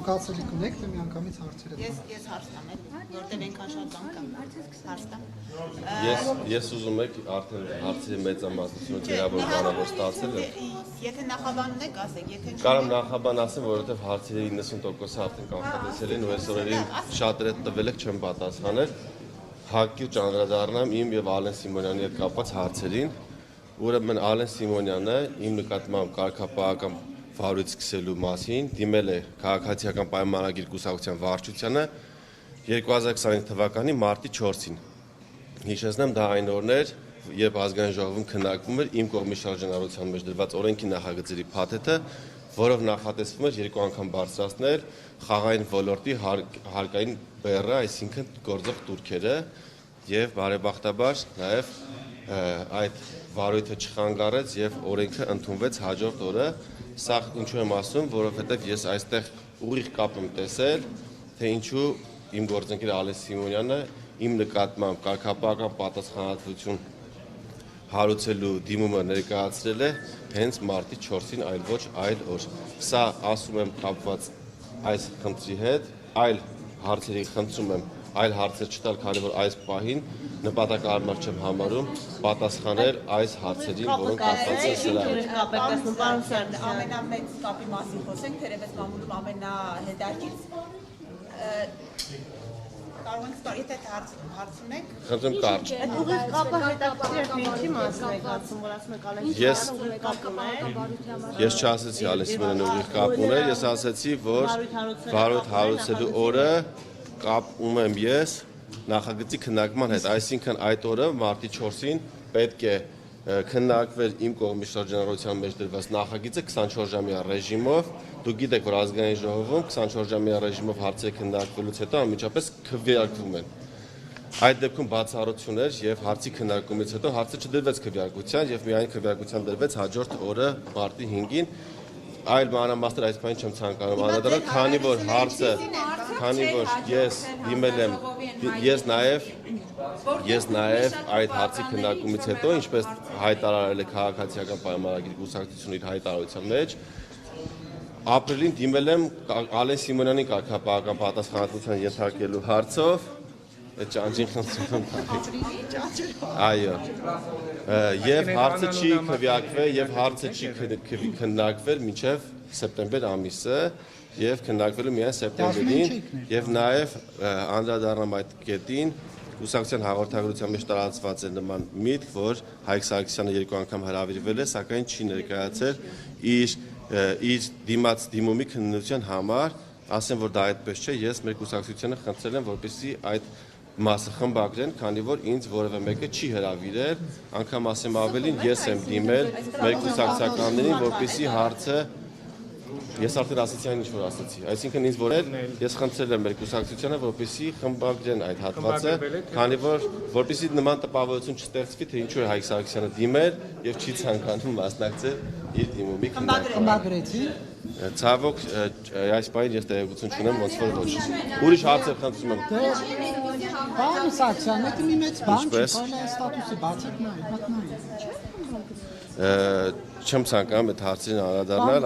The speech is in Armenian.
Զուգացելի կունեք, թե միանգամից հարցերը։ Ես հարց տամ, որտեղ այնքան շատ բան կա։ Հարց տամ։ Ես ուզում եք արդեն հարցի մեծամասնությունը ձերավորականավոր ստացել եք։ Եթե նախաբանն եք, ասեք, եթե չէ։ Կարամ նախաբան ասեմ, որովհետև հարցերի 90%-ը արդեն կանխատեսել են ու այս օրերին շատերը տվել եք չեմ պատասխանել։ Հակիրճ անդրադառնամ իմ եւ Ալեն Սիմոնյանի հետ կապված հարցերին։ Ուրեմն Ալեն Սիմոնյանը իմ նկատմամբ կարգապահական վարույց սկսելու մասին դիմել է քաղաքացիական պայմանագիր կուսակցության վարչությանը 2025 թվականի մարտի 4-ին։ Հիշեցնեմ, դա այն օրն էր, երբ ազգային ժողովում քննարկվում էր իմ կողմի շարժանառության մեջ դրված օրենքի նախագծերի փաթեթը, որով նախատեսվում էր 2 անգամ բարձրացնել խաղային ոլորտի հարկային բեռը, այսինքն գործող տուրքերը, եւ բարեբախտաբար նաեւ այդ վարույթը չխանգարեց եւ օրենքը ընդունվեց հաջորդ օրը։ Սա ինչու եմ ասում, որովհետեւ ես այստեղ ուղիղ կապ եմ տեսել, թե ինչու իմ գործընկեր Ալեն Սիմոնյանը իմ նկատմամբ կարգապահական պատասխանատվություն հարուցելու դիմումը ներկայացրել է հենց մարտի 4-ին, այլ ոչ այլ օր։ Սա ասում եմ կապված այս խնդրի հետ, այլ հարցերի խնդրում եմ այլ հարցեր չտալ, քանի որ այս պահին նպատակահարմար չեմ համարում պատասխանել այս հարցերին, որոնք կապված են սրա հետ։ Ամենամեծ կապի մասին խոսենք, թերևս մամուլում ամենահետաքրքիր կարող ենք ստորի եթե հարց ունեք։ Խնդրեմ կարճ։ Այդ ուղիղ կապը հետաքրքիր է, ինչի մասին եք ասում, որ ասում եք Ալեն Ես չասեցի Ալեն Սիմոնյանը ուղիղ կապ ուներ, ես ասեցի, որ վարույթ հարուցելու օրը կապում եմ ես նախագծի քննարկման հետ, այսինքն այդ օրը մարտի 4-ին պետք է քննարկվեր իմ կողմի շրջանառության մեջ դրված նախագիծը 24-ժամյա ռեժիմով։ Դուք գիտեք, որ ազգային ժողովում 24-ժամյա ռեժիմով հարցերը քննարկվելուց հետո անմիջապես քվեարկվում են։ Այդ դեպքում բացառություն էր եւ հարցի քննարկումից հետո հարցը չդրվեց քվեարկության եւ միայն քվեարկության դրվեց հաջորդ օրը մարտի 5-ին։ Այլ մանրամասներ այս բանը չեմ ցանկանում անդրադառնալ, քանի որ ես դիմել եմ ես նաև այդ հարցի քննարկումից հետո, ինչպես հայտարարել է քաղաքացիական պայմանագիր կուսակցությունը իր հայտարարության մեջ, ապրիլին դիմել եմ Ալեն Սիմոնյանին կարգապահական պատասխանատվության ենթարկելու հարցով, այդ ճանճին խնդրում եմ։ Այո։ Եվ հարցը չի քվեարկվել եւ հարցը չի քննարկվել մինչեւ սեպտեմբեր ամիսը եւ քննարկվելու միայն սեպտեմբերին եւ նաեւ անդրադառնամ այդ կետին կուսակցության հաղորդագրության մեջ տարածված է նման միտք, որ Հայկ Սարգսյանը 2 անգամ հրավիրվել է, սակայն չի ներկայացել իր դիմաց դիմումի քննության համար, ասեմ որ դա այդպես չէ, ես մեր կուսակցությանը խնդրել եմ, որպեսզի այդ մասը խմբագրեն, քանի որ ինձ որևէ մեկը չի հրավիրել, անգամ ասեմ ավելին, ես եմ դիմել մեր կուսակցականներին, որպեսզի հարցը ես արդեն ասացի այն ինչ որ ասացի, այսինքն ինձ ես խնդրել եմ մեր կուսակցությանը, որպեսզի խմբագրեն այդ հատվածը, քանի որ որպեսզի նման տպավորություն չստեղծվի, թե ինչու է Հայկ Սարգսյանը դիմել եւ չի ցանկանում մասնակցել իր դիմումի Խմբագրեցի։ Ցավոք այս պահին ես տեղեկություն չունեմ, ոնց որ ոչ։ Ուրիշ հարցեր խնդրում եմ։ Պարոն Սարգսյան, դա մի մեծ բան չէ, կարելի է ստատուսը բացեք նայեք։ Չեմ ցանկանում այդ հարցերին անդրադառնալ,